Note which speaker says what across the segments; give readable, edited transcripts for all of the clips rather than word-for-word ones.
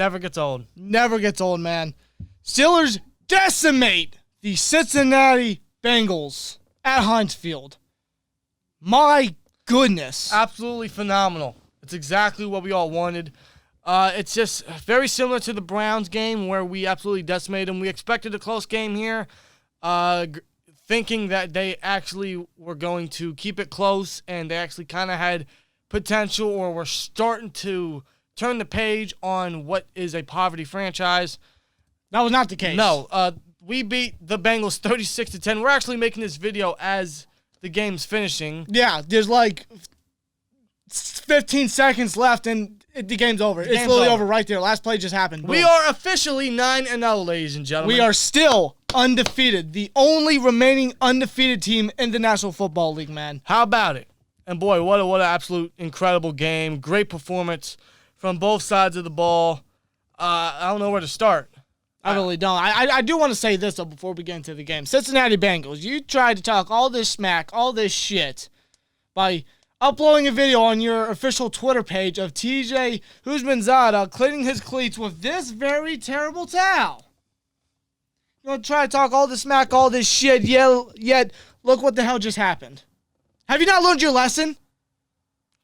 Speaker 1: Never gets old.
Speaker 2: Never gets old, man. Steelers decimate the Cincinnati Bengals at Heinz Field. My goodness.
Speaker 1: Absolutely phenomenal. It's exactly what we all wanted. It's just very similar to the Browns game where we absolutely decimated them. We expected a close game here, thinking that they actually were going to keep it close, and they actually kind of had potential or were starting to turn the page on what is a poverty franchise.
Speaker 2: That was not the case.
Speaker 1: No, we beat the Bengals 36-10. We're actually making this video as the game's finishing.
Speaker 2: Yeah, there's like 15 seconds left, and the game's over. It's literally over right there. Last play just happened. Boom.
Speaker 1: We are officially 9-0, ladies and gentlemen.
Speaker 2: We are still undefeated. The only remaining undefeated team in the National Football League, man.
Speaker 1: How about it? And boy, what an absolute incredible game. Great performance from both sides of the ball. I don't know where to start.
Speaker 2: I really don't. I do want to say this, though, before we get into the game. Cincinnati Bengals, you tried to talk all this smack, all this shit, by uploading a video on your official Twitter page of TJ Houshmandzadeh cleaning his cleats with this very terrible towel. You want to try to talk all this smack, all this shit, yet look what the hell just happened. Have you not learned your lesson?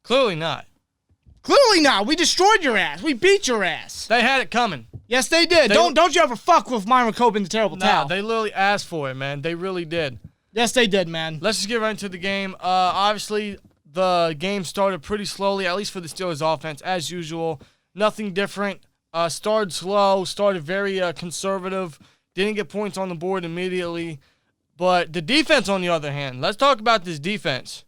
Speaker 1: Clearly not.
Speaker 2: Clearly not. We destroyed your ass. We beat your ass.
Speaker 1: They had it coming.
Speaker 2: Yes, they did. Don't you ever fuck with Myron Cope in the terrible towel.
Speaker 1: They literally asked for it, man. They really did.
Speaker 2: Yes, they did, man.
Speaker 1: Let's just get right into the game. Obviously, the game started pretty slowly, at least for the Steelers offense, as usual. Nothing different. Started slow, started very conservative. Didn't get points on the board immediately. But the defense, on the other hand, let's talk about this defense.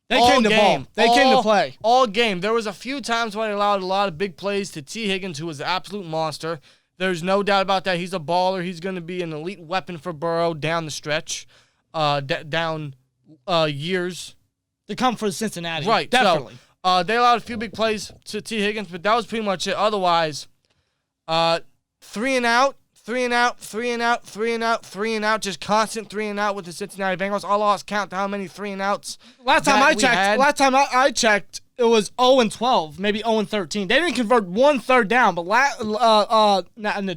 Speaker 2: They came to ball. They came to play.
Speaker 1: All game. There was a few times when they allowed a lot of big plays to T. Higgins, who was an absolute monster. There's no doubt about that. He's a baller. He's going to be an elite weapon for Burrow down the stretch, down years.
Speaker 2: To come for Cincinnati.
Speaker 1: Right.
Speaker 2: Definitely.
Speaker 1: So, they allowed a few big plays to T. Higgins, but that was pretty much it. Otherwise, 3 and out. 3 and out, 3 and out, 3 and out, 3 and out, just constant 3 and out with the Cincinnati Bengals. I lost count to how many 3 and outs.
Speaker 2: Last time I checked, it was 0-12, maybe 0-13. They didn't convert one third down, but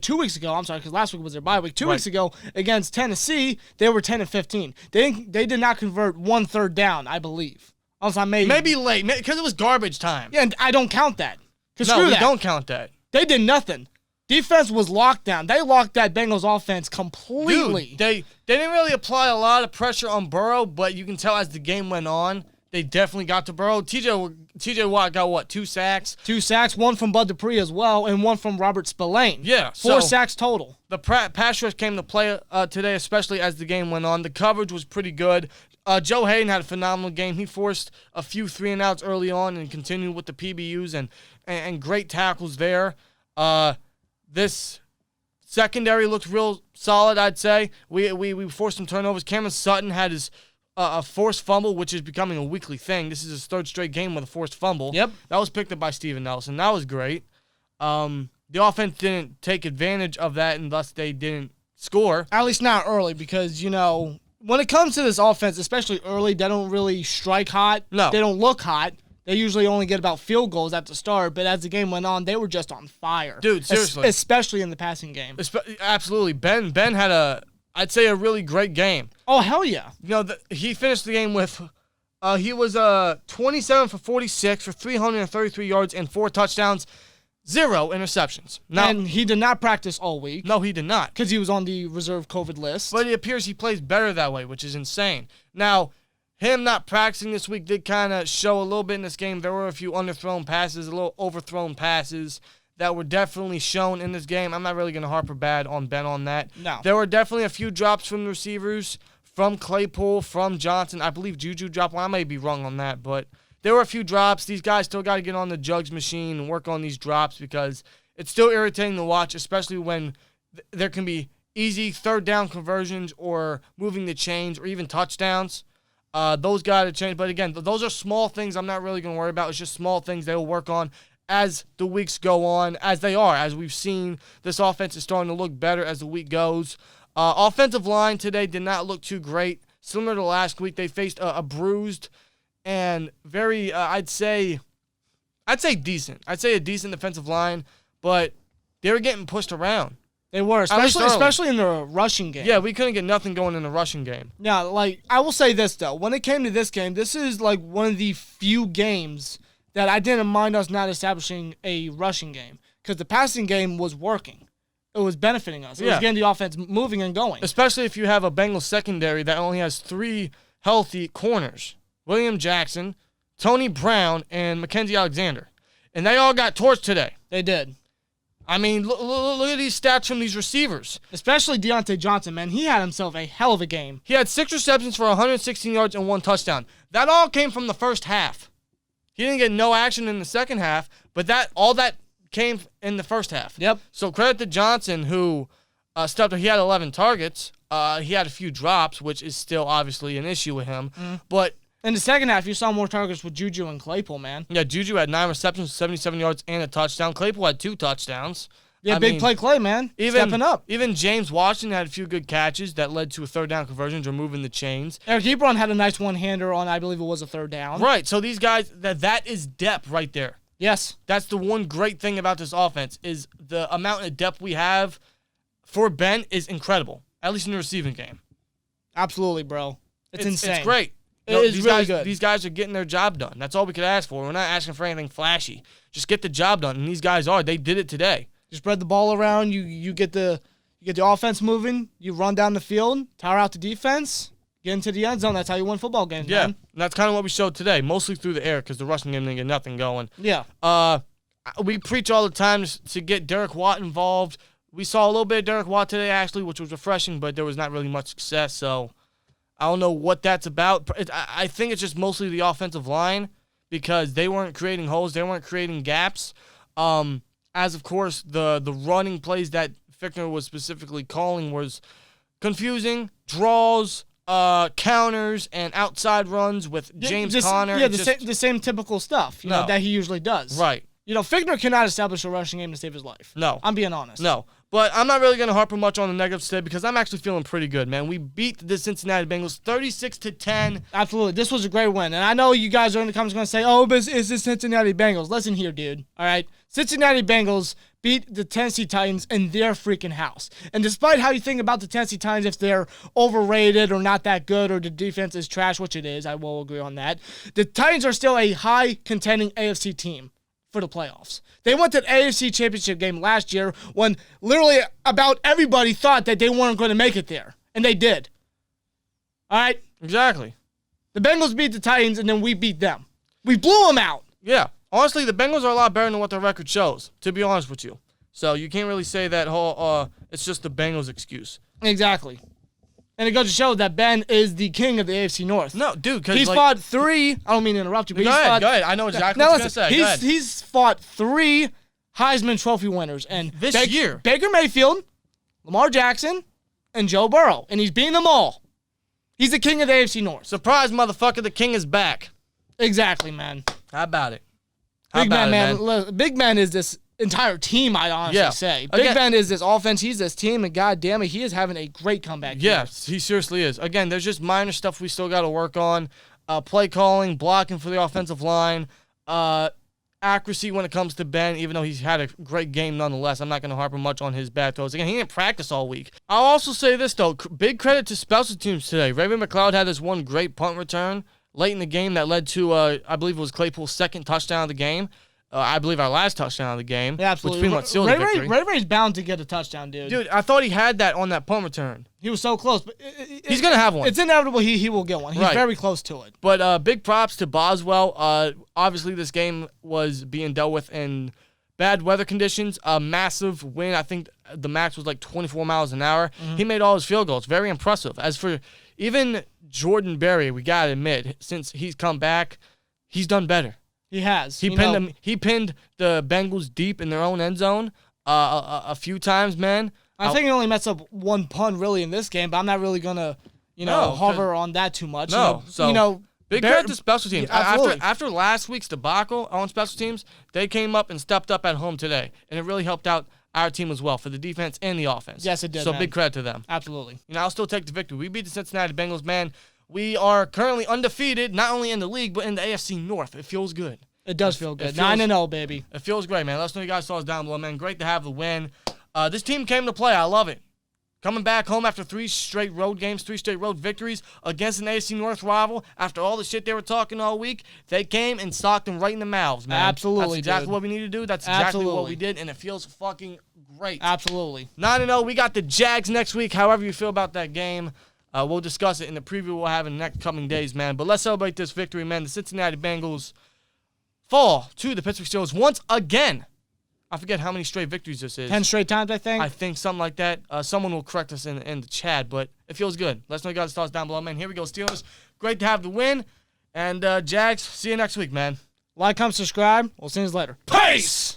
Speaker 2: 2 weeks ago, I'm sorry, because last week was their bye week. 2 weeks ago against Tennessee, they were 10-15. They did not convert one third down, I believe.
Speaker 1: Maybe late, because it was garbage time.
Speaker 2: Yeah, and I don't count that.
Speaker 1: No, we don't count that.
Speaker 2: They did nothing. Defense was locked down. They locked that Bengals offense completely.
Speaker 1: Dude, they didn't really apply a lot of pressure on Burrow, but you can tell as the game went on, they definitely got to Burrow. TJ Watt got, what, 2 sacks?
Speaker 2: 2 sacks, one from Bud Dupree as well, and one from Robert Spillane.
Speaker 1: Yeah.
Speaker 2: 4 sacks total.
Speaker 1: The pass rush came to play today, especially as the game went on. The coverage was pretty good. Joe Hayden had a phenomenal game. He forced a few 3 and outs early on and continued with the PBUs and great tackles there. This secondary looked real solid, I'd say. We forced some turnovers. Cameron Sutton had his a forced fumble, which is becoming a weekly thing. This is his 3rd straight game with a forced fumble.
Speaker 2: Yep.
Speaker 1: That was picked up by Steven Nelson. That was great. The offense didn't take advantage of that, and thus they didn't score.
Speaker 2: At least not early, because, when it comes to this offense, especially early, they don't really strike hot.
Speaker 1: No.
Speaker 2: They don't look hot. They usually only get about field goals at the start, but as the game went on, they were just on fire.
Speaker 1: Dude, seriously.
Speaker 2: Especially in the passing game.
Speaker 1: Absolutely. Ben had I'd say a really great game.
Speaker 2: Oh, hell yeah.
Speaker 1: He finished the game with, he was 27 for 46 for 333 yards and 4 touchdowns, 0 interceptions.
Speaker 2: And he did not practice all week.
Speaker 1: No, he did not.
Speaker 2: Because he was on the reserve COVID list.
Speaker 1: But it appears he plays better that way, which is insane. Now, him not practicing this week did kind of show a little bit in this game. There were a few underthrown passes, a little overthrown passes that were definitely shown in this game. I'm not really going to harp bad on Ben on that.
Speaker 2: No.
Speaker 1: There were definitely a few drops from the receivers, from Claypool, from Johnson. I believe Juju dropped one. I may be wrong on that, but there were a few drops. These guys still got to get on the jugs machine and work on these drops because it's still irritating to watch, especially when there can be easy 3rd down conversions or moving the chains or even touchdowns. Those got to change. But again, those are small things I'm not really going to worry about. It's just small things they will work on as the weeks go on, as they are. As we've seen, this offense is starting to look better as the week goes. Offensive line today did not look too great. Similar to last week, they faced a bruised and very, I'd say decent. I'd say a decent defensive line. but they were getting pushed around.
Speaker 2: They were, especially in the rushing game.
Speaker 1: Yeah, we couldn't get nothing going in the rushing game.
Speaker 2: Yeah, like, I will say this, though. When it came to this game, this is, like, one of the few games that I didn't mind us not establishing a rushing game. Because the passing game was working. It was benefiting us. It was getting the offense moving and going.
Speaker 1: Especially if you have a Bengals secondary that only has 3 healthy corners. William Jackson, Tony Brown, and Mackenzie Alexander. And they all got torched today.
Speaker 2: They did.
Speaker 1: I mean, look at these stats from these receivers.
Speaker 2: Especially Deontay Johnson, man. He had himself a hell of a game.
Speaker 1: He had 6 receptions for 116 yards and 1 touchdown. That all came from the first half. He didn't get no action in the second half, but all that came in the first half.
Speaker 2: Yep.
Speaker 1: So credit to Johnson, who stepped up. He had 11 targets. He had a few drops, which is still obviously an issue with him. But
Speaker 2: in the second half, you saw more targets with Juju and Claypool, man.
Speaker 1: Yeah, Juju had 9 receptions, 77 yards, and a touchdown. Claypool had 2 touchdowns.
Speaker 2: Yeah, big play Clay, man. Stepping up.
Speaker 1: Even James Washington had a few good catches that led to a third down conversion, removing the chains.
Speaker 2: Eric Ebron had a nice one-hander on, I believe it was a third down.
Speaker 1: Right, so these guys, that is depth right there.
Speaker 2: Yes.
Speaker 1: That's the one great thing about this offense is the amount of depth we have for Ben is incredible, at least in the receiving game.
Speaker 2: Absolutely, bro. It's insane.
Speaker 1: It's great.
Speaker 2: It is really good.
Speaker 1: These guys are getting their job done. That's all we could ask for. We're not asking for anything flashy. Just get the job done, and these guys are. They did it today.
Speaker 2: You spread the ball around. You get the offense moving. You run down the field, tire out the defense, get into the end zone. That's how you win football games, man.
Speaker 1: And that's kind of what we showed today, mostly through the air because the rushing game didn't get nothing going.
Speaker 2: Yeah.
Speaker 1: We preach all the time to get Derek Watt involved. We saw a little bit of Derek Watt today, actually, which was refreshing, but there was not really much success, so I don't know what that's about. I think it's just mostly the offensive line because they weren't creating holes. They weren't creating gaps. As, of course, the running plays that Fichtner was specifically calling was confusing, draws, counters, and outside runs with James Conner.
Speaker 2: Yeah, the same typical stuff that he usually does.
Speaker 1: Right.
Speaker 2: Fichtner cannot establish a rushing game to save his life.
Speaker 1: No.
Speaker 2: I'm being honest.
Speaker 1: No. But I'm not really going to harp much on the negatives today because I'm actually feeling pretty good, man. We beat the Cincinnati Bengals 36-10.
Speaker 2: Absolutely. This was a great win. And I know you guys are in the comments going to say, oh, but it's the Cincinnati Bengals. Listen here, dude. All right? Cincinnati Bengals beat the Tennessee Titans in their freaking house. And despite how you think about the Tennessee Titans, if they're overrated or not that good or the defense is trash, which it is, I will agree on that, the Titans are still a high contending AFC team for the playoffs. They went to the AFC Championship game last year when literally about everybody thought that they weren't going to make it there. And they did. All right?
Speaker 1: Exactly.
Speaker 2: The Bengals beat the Titans, and then we beat them. We blew them out.
Speaker 1: Yeah. Honestly, the Bengals are a lot better than what their record shows, to be honest with you. So you can't really say that whole, it's just the Bengals excuse.
Speaker 2: Exactly. And it goes to show that Ben is the king of the AFC North.
Speaker 1: No, dude, because
Speaker 2: he's fought 3. I don't mean to interrupt you, but
Speaker 1: go ahead. I know exactly what you're going to say.
Speaker 2: He's fought 3 Heisman Trophy winners, and
Speaker 1: this year,
Speaker 2: Baker Mayfield, Lamar Jackson, and Joe Burrow, and he's beating them all. He's the king of the AFC North.
Speaker 1: Surprise, motherfucker! The king is back.
Speaker 2: Exactly, man.
Speaker 1: How about it?
Speaker 2: Big Ben is this entire team, I'd honestly say. Big Ben is this offense. He's this team, and God damn it, he is having a great comeback.
Speaker 1: Yes, he seriously is. Again, there's just minor stuff we still got to work on. Play calling, blocking for the offensive line, accuracy when it comes to Ben, even though he's had a great game nonetheless. I'm not going to harp much on his bad throws. Again, he didn't practice all week. I'll also say this, though. Big credit to special teams today. Raven McLeod had this one great punt return late in the game that led to, I believe it was Claypool's second touchdown of the game. I believe our last touchdown of the game.
Speaker 2: Yeah, absolutely.
Speaker 1: Which pretty much sealed the victory.
Speaker 2: Ray-Ray's bound to get a touchdown, dude.
Speaker 1: Dude, I thought he had that on that punt return.
Speaker 2: He was so close. But
Speaker 1: he's going to have one.
Speaker 2: It's inevitable he will get one. He's very close to it.
Speaker 1: But big props to Boswell. Obviously, this game was being dealt with in bad weather conditions. A massive win. I think the max was like 24 miles an hour. Mm-hmm. He made all his field goals. Very impressive. As for even Jordan Berry, we got to admit, since he's come back, he's done better.
Speaker 2: He has.
Speaker 1: He pinned the Bengals deep in their own end zone a few times, man.
Speaker 2: I think he only messed up one punt really in this game, but I'm not really gonna, hover on that too much.
Speaker 1: No, big credit to special teams.
Speaker 2: Yeah,
Speaker 1: after last week's debacle on special teams, they came up and stepped up at home today, and it really helped out our team as well for the defense and the offense.
Speaker 2: Yes, it did.
Speaker 1: So
Speaker 2: man.
Speaker 1: Big credit to them.
Speaker 2: Absolutely.
Speaker 1: I'll still take the victory. We beat the Cincinnati Bengals, man. We are currently undefeated, not only in the league, but in the AFC North. It feels good.
Speaker 2: It does feel good. 9-0, baby.
Speaker 1: It feels great, man. Let us know you guys saw us down below, man. Great to have the win. This team came to play. I love it. Coming back home after 3 straight road games, 3 straight road victories against an AFC North rival. After all the shit they were talking all week, they came and socked them right in the mouths, man.
Speaker 2: Absolutely,
Speaker 1: That's exactly
Speaker 2: dude.
Speaker 1: what we need to do. That's exactly what we did, and it feels fucking great.
Speaker 2: Absolutely.
Speaker 1: 9-0. We got the Jags next week. However you feel about that game, we'll discuss it in the preview we'll have in the next coming days, man. But let's celebrate this victory, man. The Cincinnati Bengals fall to the Pittsburgh Steelers once again. I forget how many straight victories this is.
Speaker 2: 10 straight times, I think.
Speaker 1: I think something like that. Someone will correct us in the chat, but it feels good. Let us know you guys' thoughts down below, man. Here we go, Steelers. Great to have the win. And Jags, see you next week, man.
Speaker 2: Like, comment, subscribe. We'll see you later.
Speaker 1: Peace!